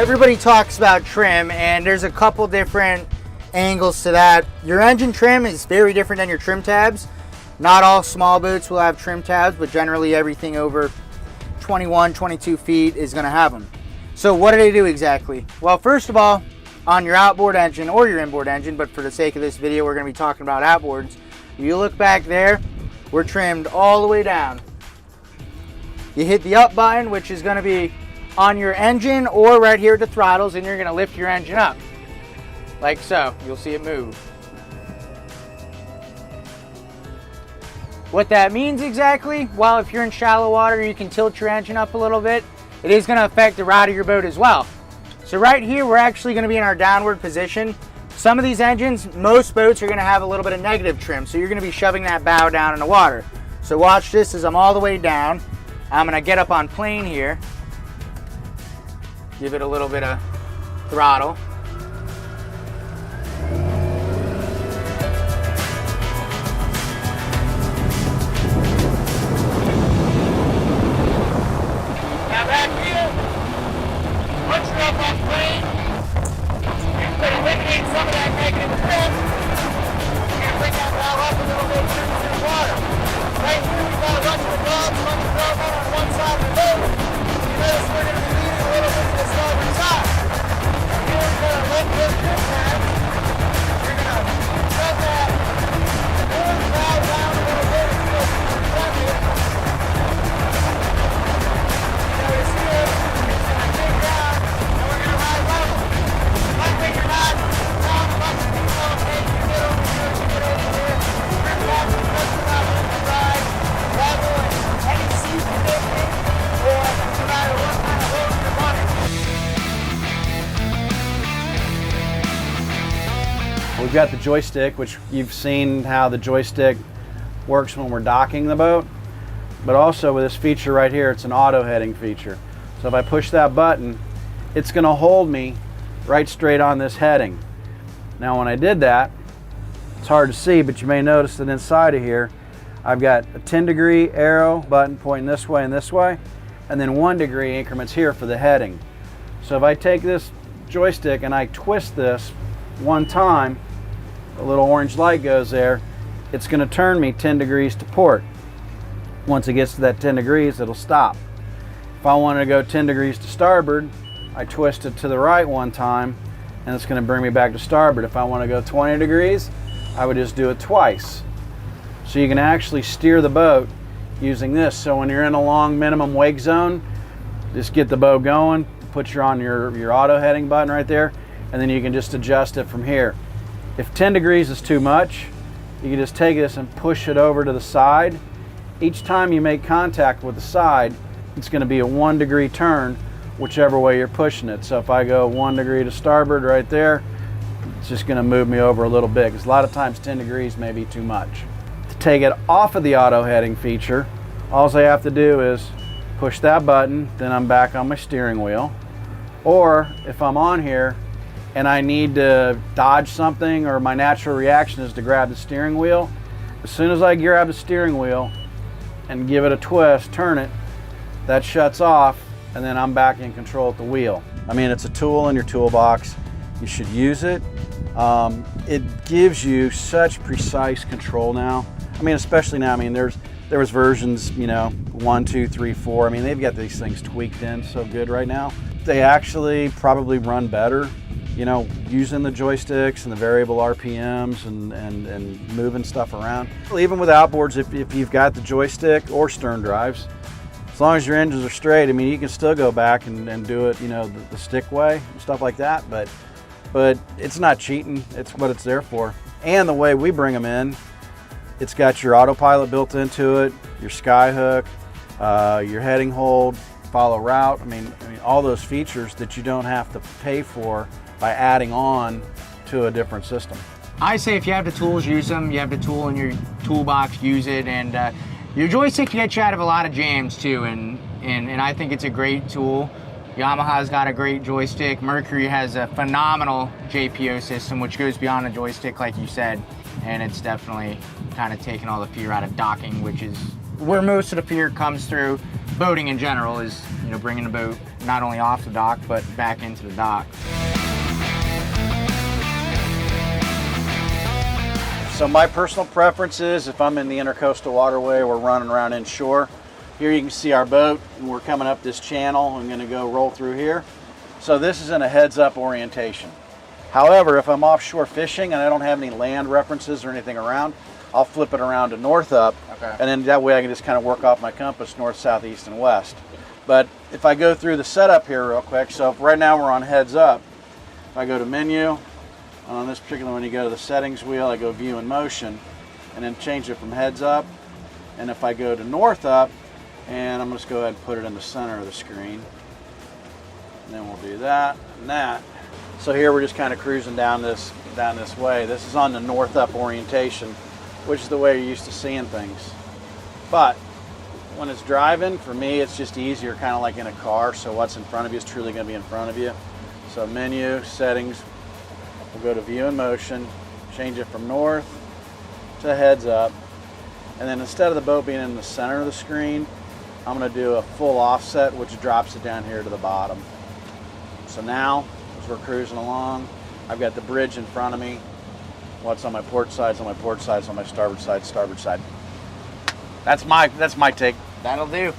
everybody talks about trim, and there's a couple different angles to that. Your engine trim is very different than your trim tabs. Not all small boats will have trim tabs, but generally everything over 21, 22 feet is going to have them. So what do they do exactly? Well, first of all, on your outboard engine or your inboard engine, but for the sake of this video, we're going to be talking about outboards. You look back there, we're trimmed all the way down. You hit the up button, which is going to be on your engine or right here at the throttles, and you're going to lift your engine up like so. You'll see it move. What that means exactly, well, if you're in shallow water, you can tilt your engine up a little bit. It is going to affect the ride of your boat as well. So right here, we're actually going to be in our downward position. Some of these engines, most boats are going to have a little bit of negative trim, so you're going to be shoving that bow down in the water. So watch this as I'm all the way down. I'm going to get up on plane here. Give it a little bit of throttle. Now back here, once you're up on plane, you can eliminate some of that negative trim. You're going to bring that bow up a little bit into the water. Right here, we've got a bunch of dogs on one side of the boat. You notice we're going to be leaning a little bit to the starboard side. Here we're going to lift this trim tab. You're going to shove that forward bow down a little bit until it's extended. Notice here, it's going to dig down, and we're going to ride level. One thing you're not down much of the okay, you get over here, you get over here. Trim tab is just about in the ride, level, and any seat conditioning, or no matter what kind of load you're running. We've got the joystick, which you've seen how the joystick works when we're docking the boat. But also with this feature right here, it's an auto heading feature. So if I push that button, it's going to hold me right straight on this heading. Now when I did that, it's hard to see, but you may notice that inside of here, I've got a 10-degree arrow button pointing this way, and then 1-degree increments here for the heading. So if I take this joystick and I twist this one time, the little orange light goes there, it's going to turn me 10 degrees to port. Once it gets to that 10 degrees, it'll stop. If I wanted to go 10 degrees to starboard, I twist it to the right one time, and it's going to bring me back to starboard. If I want to go 20 degrees, I would just do it twice. So you can actually steer the boat using this. So when you're in a long minimum wake zone, just get the boat going, put on your auto heading button right there, and then you can just adjust it from here. If 10 degrees is too much, you can just take this and push it over to the side. Each time you make contact with the side, it's going to be a 1-degree turn, whichever way you're pushing it. So if I go 1 degree to starboard right there, it's just going to move me over a little bit, because a lot of times 10 degrees may be too much. To take it off of the auto heading feature, all I have to do is push that button, then I'm back on my steering wheel. Or if I'm on here and I need to dodge something, or my natural reaction is to grab the steering wheel, as soon as I grab the steering wheel and give it a twist, turn it, that shuts off, and then I'm back in control at the wheel. I mean, it's a tool in your toolbox. You should use it. It gives you such precise control now. I mean, especially now, I mean, there was versions, you know, 1, 2, 3, 4. I mean, they've got these things tweaked in so good right now. They actually probably run better, you know, using the joysticks and the variable RPMs and moving stuff around. Even with outboards, if you've got the joystick or stern drives, as long as your engines are straight, I mean, you can still go back and do it, you know, the stick way and stuff like that, but it's not cheating. It's what it's there for. And the way we bring them in, it's got your autopilot built into it, your sky hook, your heading hold, follow route. I mean, all those features that you don't have to pay for by adding on to a different system. I say if you have the tools, use them. You have the tool in your toolbox, use it. And your joystick can get you out of a lot of jams too. And I think it's a great tool. Yamaha's got a great joystick. Mercury has a phenomenal JPO system, which goes beyond a joystick, like you said. And it's definitely kind of taken all the fear out of docking, which is where most of the fear comes through. Boating in general is, you you know, bringing the boat not only off the dock, but back into the dock. So my personal preference is if I'm in the intercoastal waterway, we're running around inshore. Here you can see our boat, and we're coming up this channel. I'm gonna go roll through here. So this is in a heads-up orientation. However, if I'm offshore fishing and I don't have any land references or anything around, I'll flip it around to north up, and then that way I can just kind of work off my compass north, south, east, and west. But if I go through the setup here real quick, so right now we're on heads up. If I go to menu, on this particular one, you go to the settings wheel, I go view and motion, and then change it from heads up. And if I go to north up, and I'm just go ahead and put it in the center of the screen. And then we'll do that and that. So here we're just kind of cruising down this way. This is on the north up orientation, which is the way you're used to seeing things. But when it's driving, for me, it's just easier, kind of like in a car. So what's in front of you is truly going to be in front of you. So menu, settings, we'll go to view and motion, change it from north to heads up. And then instead of the boat being in the center of the screen, I'm going to do a full offset, which drops it down here to the bottom. So now, as we're cruising along, I've got the bridge in front of me. What's on my port side is on my port side, on my starboard side, starboard side. That's my take. That'll do.